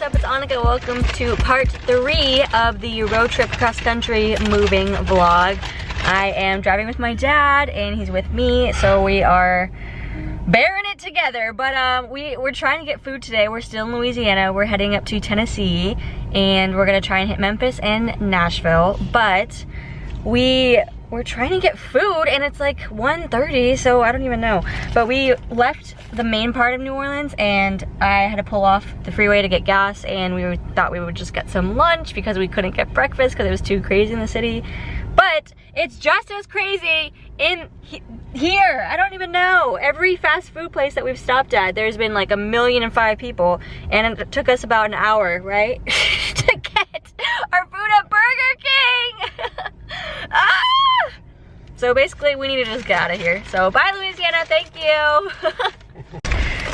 up? It's Annika. Welcome to part 3 of the road trip cross-country moving vlog. I am driving with my dad and he's with me, so we are bearing it together. But we're trying to get food today. We're still in Louisiana. We're heading up to Tennessee and we're gonna try and hit Memphis and Nashville. But we're trying to get food and it's like 1:30, so I don't even know. But we left the main part of New Orleans and I had to pull off the freeway to get gas, and we thought we would just get some lunch because we couldn't get breakfast because it was too crazy in the city. But it's just as crazy in here. I don't even know. Every fast food place that we've stopped at, there's been like 1,000,005 people, and it took us about an hour, right? to get our food at Burger King. Ah! So basically we need to just get out of here. So bye Louisiana, thank you.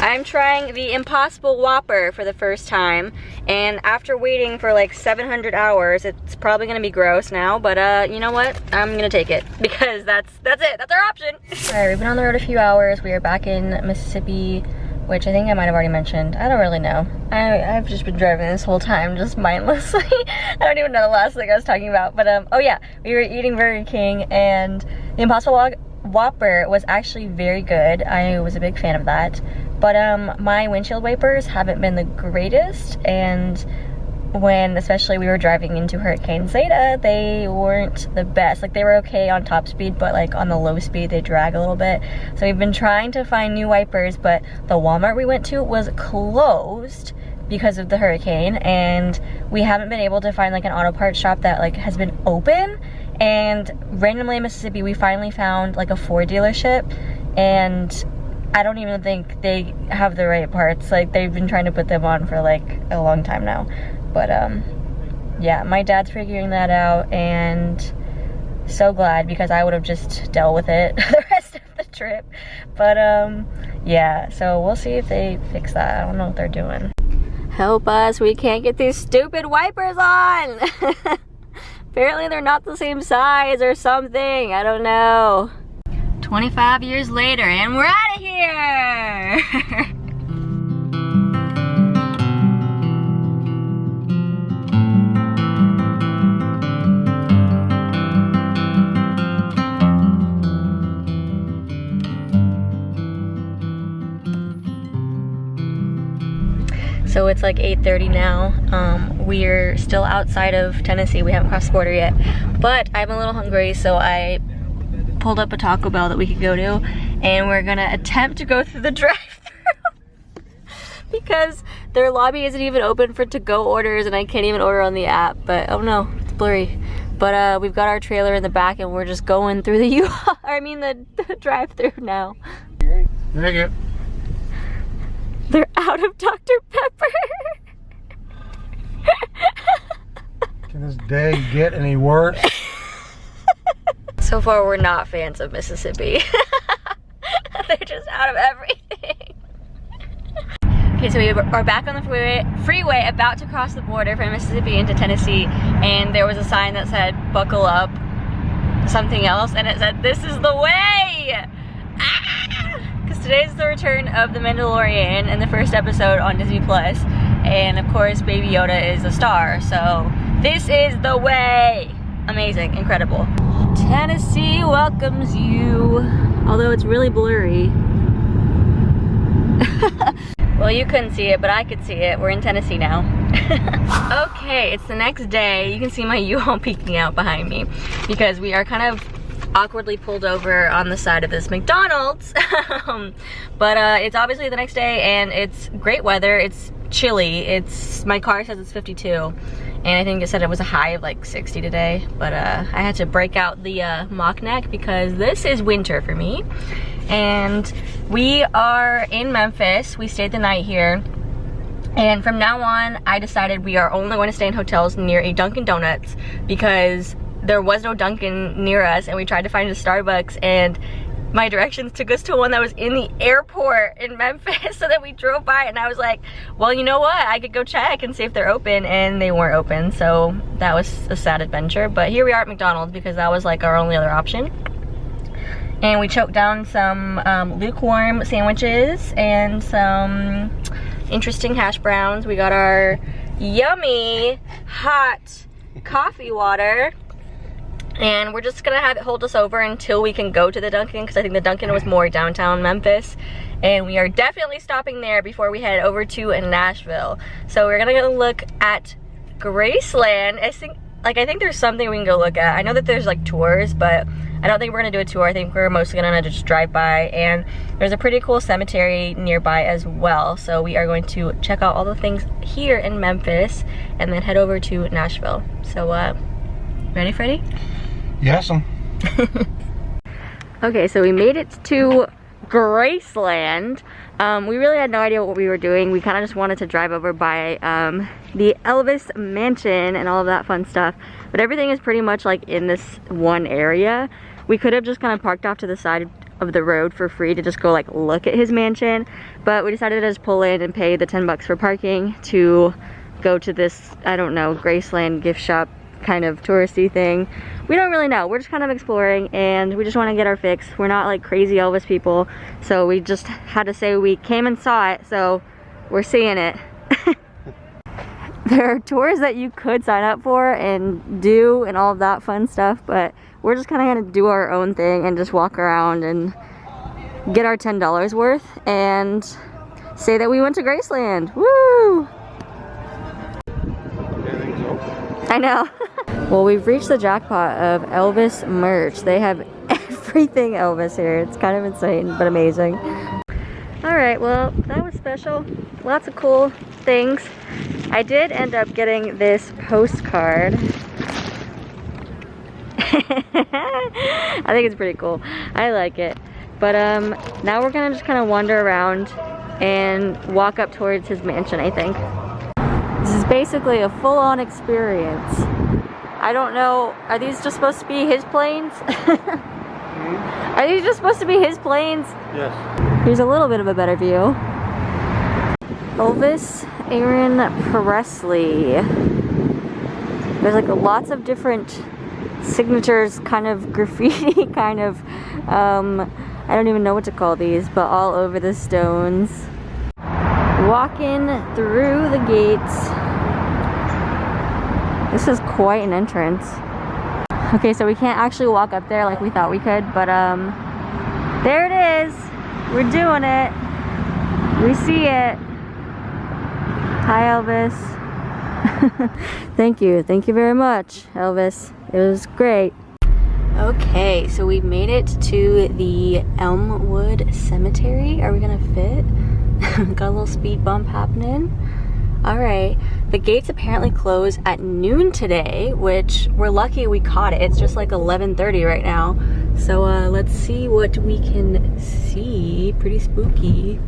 I'm trying the Impossible Whopper for the first time, and after waiting for like 700 hours, it's probably gonna be gross now, but you know what? I'm gonna take it because that's it, that's our option. All right, we've been on the road a few hours. We are back in Mississippi, which I think I might have already mentioned. I don't really know. I've just been driving this whole time just mindlessly. I don't even know the last thing I was talking about, but oh yeah, we were eating Burger King and the Impossible Whopper was actually very good. I was a big fan of that. But my windshield wipers haven't been the greatest, and when especially we were driving into Hurricane Zeta, they weren't the best. Like, they were okay on top speed, but like on the low speed they drag a little bit. So we've been trying to find new wipers, but the Walmart we went to was closed because of the hurricane, and we haven't been able to find like an auto parts shop that like has been open. And randomly in Mississippi we finally found like a Ford dealership, and I don't even think they have the right parts. Like, they've been trying to put them on for like a long time now. But yeah, my dad's figuring that out, and so glad, because I would have just dealt with it the rest of the trip. But yeah, so we'll see if they fix that. I don't know what they're doing. Help us, we can't get these stupid wipers on. Apparently they're not the same size or something, I don't know. 25 years later and we're out of here! So it's like 8:30 now. We're still outside of Tennessee. We haven't crossed the border yet, but I'm a little hungry, so I pulled up a Taco Bell that we could go to, and we're gonna attempt to go through the drive-thru because their lobby isn't even open for to-go orders, and I can't even order on the app. But oh no, it's blurry. But we've got our trailer in the back, and we're just going through the the drive-thru now. Thank you. They're out of Dr. Pepper. Can this day get any worse? So far, we're not fans of Mississippi. They're just out of everything. Okay, so we are back on the freeway, about to cross the border from Mississippi into Tennessee, and there was a sign that said, "Buckle up," something else, and it said, "This is the way!" Because today is the return of The Mandalorian and the first episode on Disney+, and of course, Baby Yoda is a star, so this is the way! Amazing, incredible. Tennessee welcomes you, although it's really blurry. Well, you couldn't see it, but I could see it. We're in Tennessee now. Okay, it's the next day. You can see my U-Haul peeking out behind me because we are kind of awkwardly pulled over on the side of this McDonald's. But it's obviously the next day and it's great weather. It's chilly. My car says it's 52. And I think it said it was a high of like 60 today, but I had to break out the mock neck because this is winter for me. And we are in Memphis. We stayed the night here. And from now on, I decided we are only going to stay in hotels near a Dunkin' Donuts because there was no Dunkin' near us, and we tried to find a Starbucks, and my directions took us to one that was in the airport in Memphis. So then we drove by and I was like, well, you know what? I could go check and see if they're open, and they weren't open. So that was a sad adventure. But here we are at McDonald's because that was like our only other option. And we choked down some lukewarm sandwiches and some interesting hash browns. We got our yummy hot coffee water. And we're just gonna have it hold us over until we can go to the Dunkin', because I think the Dunkin' was more downtown Memphis. And we are definitely stopping there before we head over to Nashville. So we're gonna go look at Graceland. I think there's something we can go look at. I know that there's like tours, but I don't think we're gonna do a tour. I think we're mostly gonna just drive by, and there's a pretty cool cemetery nearby as well. So we are going to check out all the things here in Memphis and then head over to Nashville. So ready, Freddie? Yes. Okay, so we made it to Graceland. We really had no idea what we were doing. We kind of just wanted to drive over by the Elvis mansion and all of that fun stuff, but everything is pretty much like in this one area. We could have just kind of parked off to the side of the road for free to just go like look at his mansion, but we decided to just pull in and pay the 10 bucks for parking to go to this, I don't know, Graceland gift shop kind of touristy thing. We don't really know. We're just kind of exploring, and we just want to get our fix. We're not like crazy Elvis people, so we just had to say we came and saw it, so we're seeing it. There are tours that you could sign up for and do and all of that fun stuff, but we're just kind of gonna do our own thing and just walk around and get our $10 worth and say that we went to Graceland. Woo! I know. Well, we've reached the jackpot of Elvis merch. They have everything Elvis here. It's kind of insane, but amazing. All right, well, that was special. Lots of cool things. I did end up getting this postcard. I think it's pretty cool. I like it. But now we're gonna just kind of wander around and walk up towards his mansion, I think. This is basically a full-on experience. I don't know, are these just supposed to be his planes? Are these just supposed to be his planes? Yes. Here's a little bit of a better view. Elvis Aaron Presley. There's like lots of different signatures, kind of graffiti, kind of, I don't even know what to call these, but all over the stones. Walking through the gates. This is quite an entrance. Okay, so we can't actually walk up there like we thought we could, but there it is. We're doing it. We see it. Hi, Elvis. Thank you very much, Elvis. It was great. Okay, so we made it to the Elm Wood Cemetery. Are we gonna fit? Got a little speed bump happening. All right, the gates apparently close at noon today, which we're lucky we caught it. It's just like 11:30 right now. So let's see what we can see. Pretty spooky.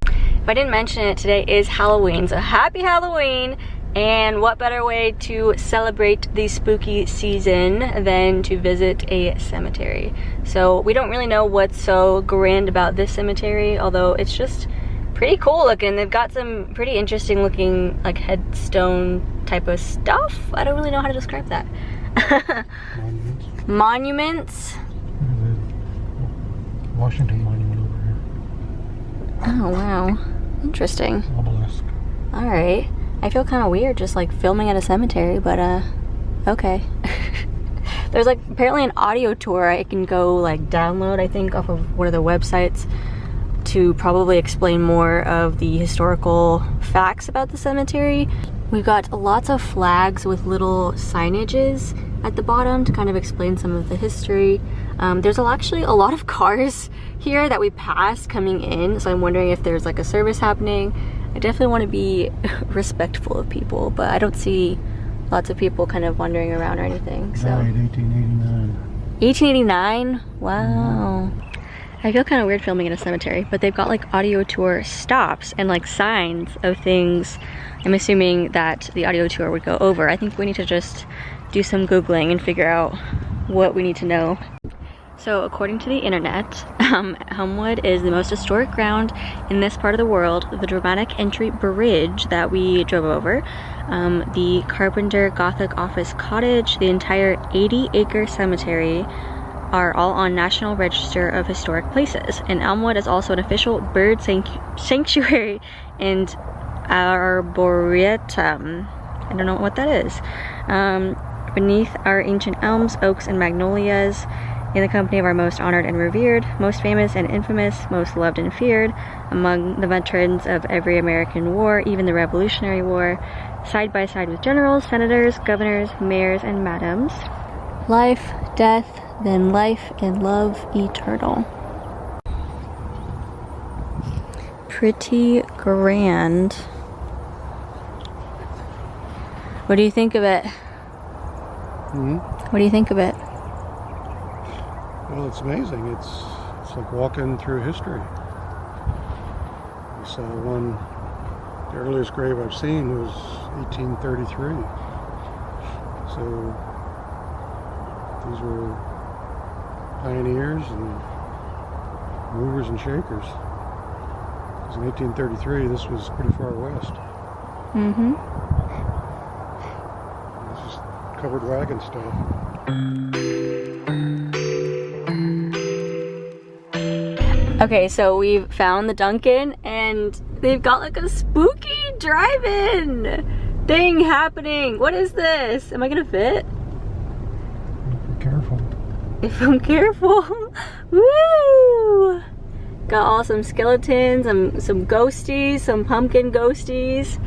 If I didn't mention it, today is Halloween, so happy Halloween. And what better way to celebrate the spooky season than to visit a cemetery? So we don't really know what's so grand about this cemetery, although it's just pretty cool looking. They've got some pretty interesting looking like headstone type of stuff. I don't really know how to describe that. Monuments. Washington Monument over here. Oh wow, interesting. Obelisk. All right, I feel kind of weird just like filming at a cemetery, but okay. There's like apparently an audio tour I can go like download, I think, off of one of the websites to probably explain more of the historical facts about the cemetery. We've got lots of flags with little signages at the bottom to kind of explain some of the history. There's actually a lot of cars here that we pass coming in, so I'm wondering if there's like a service happening. I definitely want to be respectful of people, but I don't see lots of people kind of wandering around or anything. So. Died 1889. 1889? Wow. I feel kind of weird filming in a cemetery, but they've got like audio tour stops and like signs of things I'm assuming that the audio tour would go over. I think we need to just do some Googling and figure out what we need to know. So according to the internet, Elmwood is the most historic ground in this part of the world. The dramatic entry bridge that we drove over, the Carpenter Gothic office cottage, the entire 80-acre cemetery are all on National Register of Historic Places. And Elmwood is also an official bird sanctuary and Arboretum. I don't know what that is. Beneath our ancient elms, oaks, and magnolias, in the company of our most honored and revered, most famous and infamous, most loved and feared, among the veterans of every American war, even the Revolutionary War, side by side with generals, senators, governors, mayors, and madams. Life, death, then life, and love eternal. Pretty grand. What do you think of it? What do you think of it? Well, it's amazing. It's like walking through history. I saw one, the earliest grave I've seen was 1833. So these were pioneers and movers and shakers. Because in 1833, this was pretty far west. This is covered wagon stuff. Okay, so we've found the Dunkin' and they've got like a spooky drive-in thing happening. What is this? Am I gonna fit? Be careful. If I'm careful. Woo! Got all some skeletons, some ghosties, some pumpkin ghosties.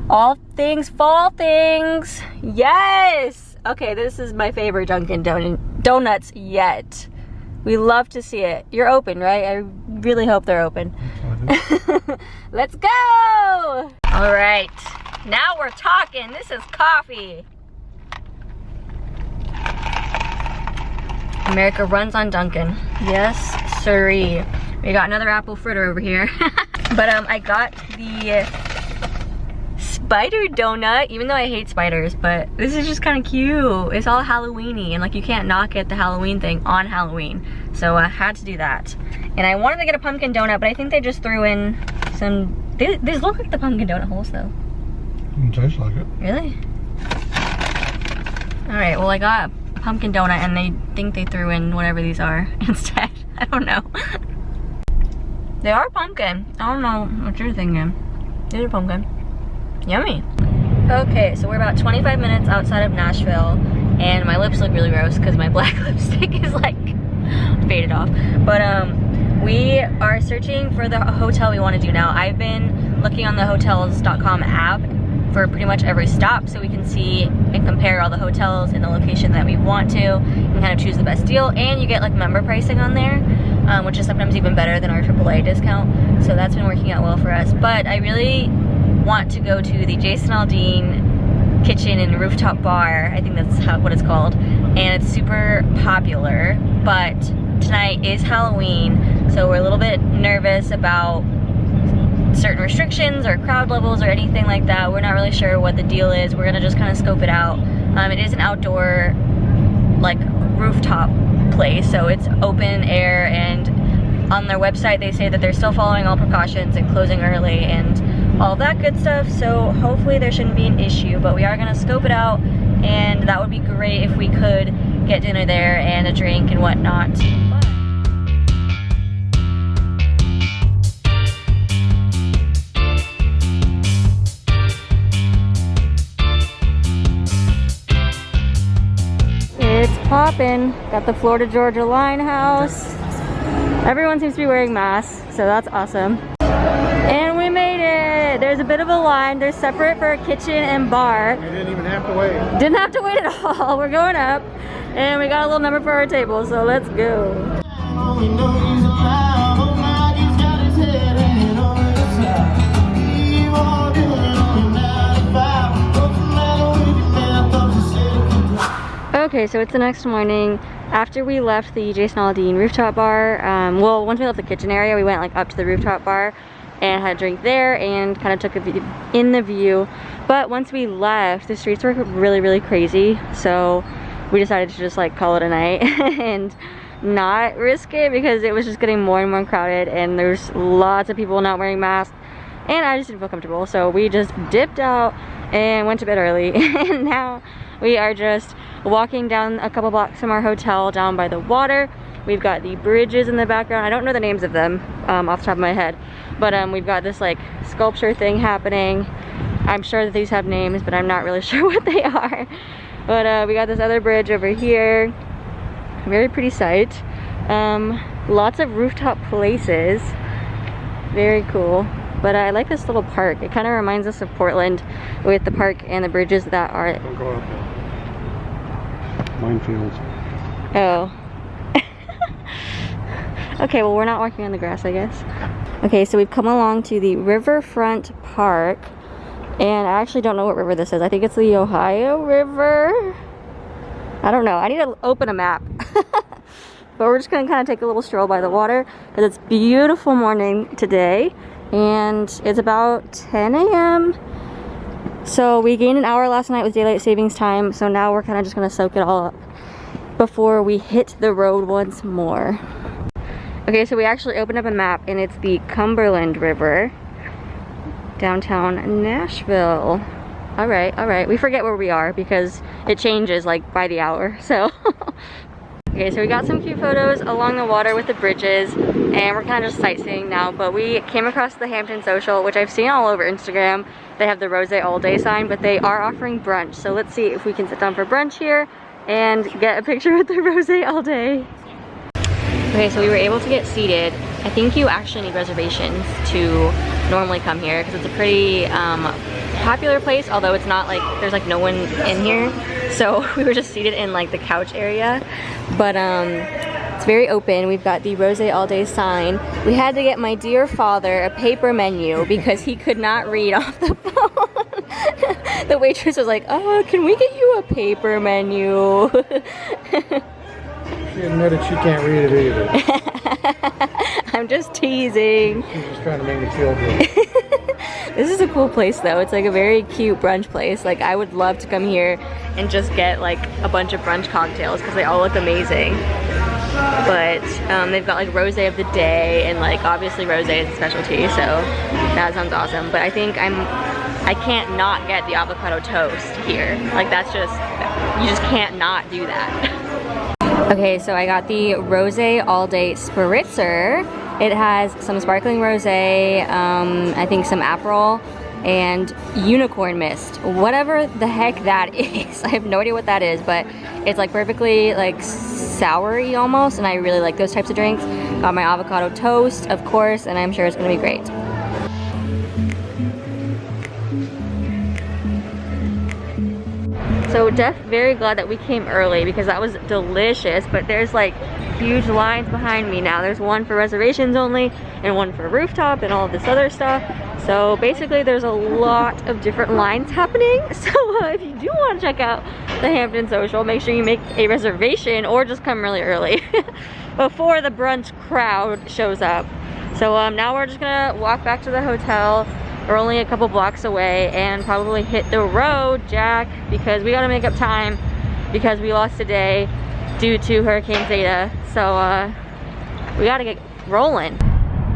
All things fall things. Yes! Okay, this is my favorite Dunkin' Donuts yet. We love to see it. You're open, right? I really hope they're open. Let's go! All right, now we're talking. This is coffee. America runs on Dunkin'. Yes, sirree. We got another apple fritter over here. But I got the spider donut, even though I hate spiders, but this is just kind of cute. It's all Halloween-y, and like you can't knock at the Halloween thing on Halloween. So I had to do that. And I wanted to get a pumpkin donut, but I think they just threw in some, these look like the pumpkin donut holes though. It tastes like it. Really? All right, well I got a pumpkin donut and they think they threw in whatever these are instead. I don't know. They are pumpkin. I don't know what you're thinking. These are pumpkin. Yummy. Okay, so we're about 25 minutes outside of Nashville and my lips look really gross because my black lipstick is like faded off. But we are searching for the hotel we want to do now. I've been looking on the hotels.com app for pretty much every stop so we can see and compare all the hotels in the location that we want to and kind of choose the best deal. And you get like member pricing on there, which is sometimes even better than our AAA discount. So that's been working out well for us. But I really want to go to the Jason Aldean kitchen and rooftop bar. I think that's what it's called. And it's super popular, but tonight is Halloween, so we're a little bit nervous about certain restrictions or crowd levels or anything like that. We're not really sure what the deal is. We're gonna just kind of scope it out. It is an outdoor, like, rooftop place, so it's open air, and on their website they say that they're still following all precautions and closing early and all that good stuff, so hopefully there shouldn't be an issue, but we are gonna scope it out, and that would be great if we could get dinner there and a drink and whatnot. It's poppin'. Got the Florida Georgia Line house. Everyone seems to be wearing masks, so that's awesome. And we made it! There's a bit of a line. They're separate for a kitchen and bar. We didn't even have to wait. Didn't have to wait at all. We're going up. And we got a little number for our table, so let's go. Okay, so it's the next morning. After we left the Jason Aldean rooftop bar, well, once we left the kitchen area, we went like up to the rooftop bar and had a drink there and kind of took a view in the view. But once we left, the streets were really, really crazy. So we decided to just like call it a night and not risk it because it was just getting more and more crowded and there's lots of people not wearing masks and I just didn't feel comfortable. So we just dipped out and went to bed early and now we are just walking down a couple blocks from our hotel down by the water We've got the bridges in the background. I don't know the names of them off the top of my head, but we've got this like sculpture thing happening. I'm sure that these have names, but I'm not really sure what they are. But we got this other bridge over here. Very pretty sight. Lots of rooftop places. Very cool. But I like this little park. It kind of reminds us of Portland with the park and the bridges that are... Don't go out there. Minefields. Oh. Okay, well we're not walking on the grass, I guess. Okay, so we've come along to the Riverfront Park. And I actually don't know what river this is. I think it's the Ohio River. I don't know. I need to open a map. But we're just gonna kind of take a little stroll by the water because it's beautiful morning today. And it's about 10 a.m. So we gained an hour last night with daylight savings time. So now we're kind of just gonna soak it all up before we hit the road once more. Okay, so we actually opened up a map and it's the Cumberland River, downtown Nashville. All right. We forget where we are because it changes like by the hour, so. Okay, so we got some cute photos along the water with the bridges and we're kind of just sightseeing now, but we came across the Hampton Social, which I've seen all over Instagram. They have the Rose All Day sign, but they are offering brunch. So let's see if we can sit down for brunch here and get a picture with the Rose All Day. Okay, so we were able to get seated. I think you actually need reservations to normally come here because it's a pretty popular place, although it's not like there's like no one in here. So we were just seated in like the couch area, but it's very open. We've got the Rose All Day sign. We had to get my dear father a paper menu because he could not read off the phone. The waitress was like, "Oh, can we get you a paper menu?" She admitted she can't read it either. I'm just teasing. She's just trying to make me feel good. This is a cool place though. It's like a very cute brunch place. Like I would love to come here and just get like a bunch of brunch cocktails because they all look amazing. But they've got like rosé of the day and like obviously rosé is a specialty, so that sounds awesome. But I think I can't not get the avocado toast here. Like that's just, you just can't not do that. Okay, so I got the Rosé All Day Spritzer. It has some sparkling rosé, I think some Aperol, and unicorn mist. Whatever the heck that is. I have no idea what that is, but it's like perfectly like soury almost, and I really like those types of drinks. Got my avocado toast, of course, and I'm sure it's gonna be great. So very glad that we came early because that was delicious, but there's like huge lines behind me now. There's one for reservations only and one for rooftop and all of this other stuff. So basically there's a lot of different lines happening. So if you do want to check out the Hampton Social, make sure you make a reservation or just come really early before the brunch crowd shows up. So now we're just gonna walk back to the hotel. We're only a couple blocks away and probably hit the road, Jack, because we gotta make up time because we lost a day due to Hurricane Zeta. So we gotta get rolling.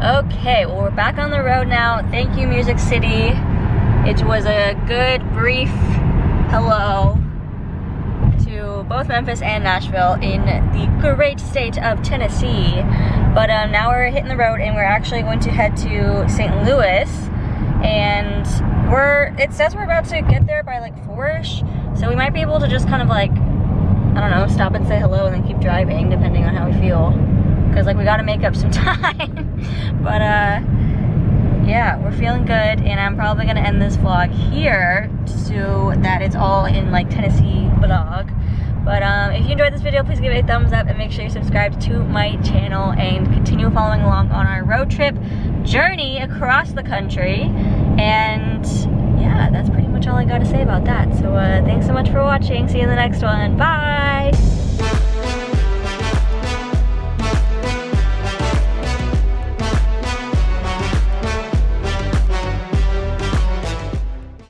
Okay, well we're back on the road now. Thank you, Music City. It was a good brief hello to both Memphis and Nashville in the great state of Tennessee. But now we're hitting the road and we're actually going to head to St. Louis. And it says we're about to get there by like 4-ish, so we might be able to just kind of like, I don't know, stop and say hello and then keep driving depending on how we feel, because like we got to make up some time. But yeah, we're feeling good, and I'm probably gonna end this vlog here so that it's all in like Tennessee vlog. But if you enjoyed this video, please give it a thumbs up and make sure you subscribe to my channel and continue following along on our road trip journey across the country. And yeah, that's pretty much all I got to say about that. So thanks so much for watching. See you in the next one. Bye!